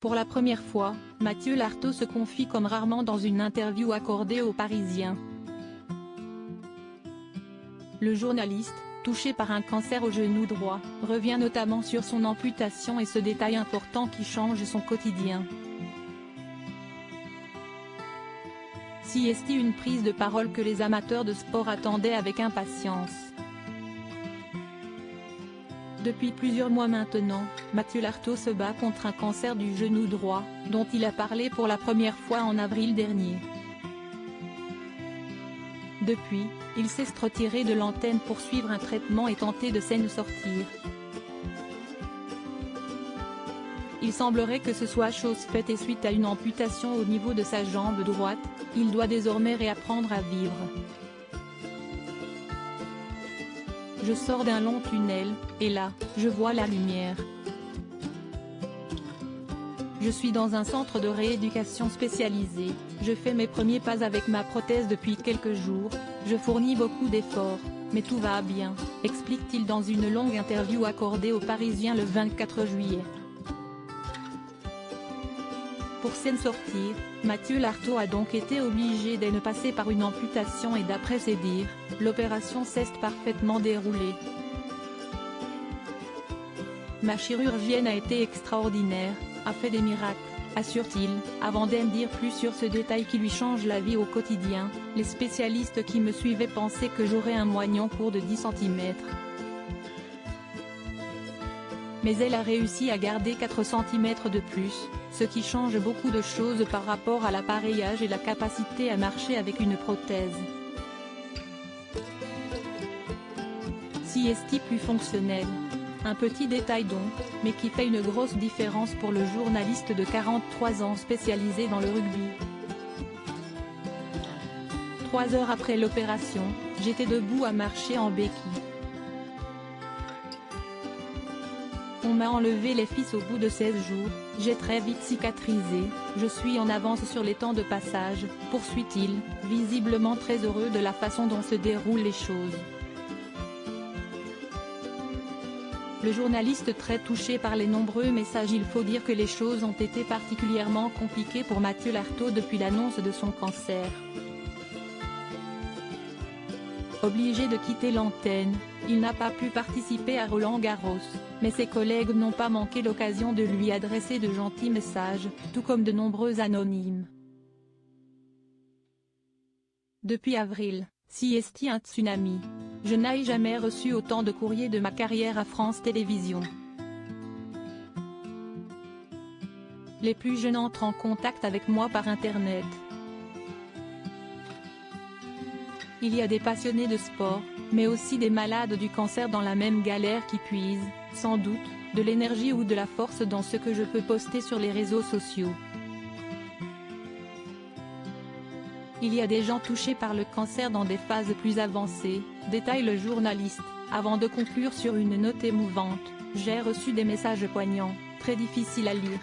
Pour la première fois, Mathieu Lartaud se confie comme rarement dans une interview accordée aux Parisiens. Le journaliste, touché par un cancer au genou droit, revient notamment sur son amputation et ce détail important qui change son quotidien. Si est une prise de parole que les amateurs de sport attendaient avec impatience. Depuis plusieurs mois maintenant, Mathieu Lartaud se bat contre un cancer du genou droit, dont il a parlé pour la première fois en avril dernier. Depuis, il s'est retiré de l'antenne pour suivre un traitement et tenter de s'en sortir. Il semblerait que ce soit chose faite et suite à une amputation au niveau de sa jambe droite, il doit désormais réapprendre à vivre. Je sors d'un long tunnel, et là, je vois la lumière. Je suis dans un centre de rééducation spécialisé, je fais mes premiers pas avec ma prothèse depuis quelques jours, je fournis beaucoup d'efforts, mais tout va bien, explique-t-il dans une longue interview accordée aux Parisiens le 24 juillet. Pour s'en sortir, Mathieu Lartaud a donc été obligé de passer par une amputation et d'après ses dires, l'opération s'est parfaitement déroulée. Ma chirurgienne a été extraordinaire, a fait des miracles, assure-t-il, avant d'en dire plus sur ce détail qui lui change la vie au quotidien. Les spécialistes qui me suivaient pensaient que j'aurais un moignon court de 10 cm. Mais elle a réussi à garder 4 cm de plus, ce qui change beaucoup de choses par rapport à l'appareillage et la capacité à marcher avec une prothèse. Si est plus fonctionnel. Un petit détail donc, mais qui fait une grosse différence pour le journaliste de 43 ans spécialisé dans le rugby. 3 heures après l'opération, j'étais debout à marcher en béquille. On m'a enlevé les fils au bout de 16 jours, j'ai très vite cicatrisé, je suis en avance sur les temps de passage, poursuit-il, visiblement très heureux de la façon dont se déroulent les choses. Le journaliste très touché par les nombreux messages. Il faut dire que les choses ont été particulièrement compliquées pour Mathieu Lartaud depuis l'annonce de son cancer. Obligé de quitter l'antenne, il n'a pas pu participer à Roland-Garros, mais ses collègues n'ont pas manqué l'occasion de lui adresser de gentils messages, tout comme de nombreux anonymes. Depuis avril, si est un tsunami. Je n'ai jamais reçu autant de courriers de ma carrière à France Télévisions. Les plus jeunes entrent en contact avec moi par Internet. Il y a des passionnés de sport, mais aussi des malades du cancer dans la même galère qui puisent, sans doute, de l'énergie ou de la force dans ce que je peux poster sur les réseaux sociaux. Il y a des gens touchés par le cancer dans des phases plus avancées, détaille le journaliste, avant de conclure sur une note émouvante. J'ai reçu des messages poignants, très difficiles à lire.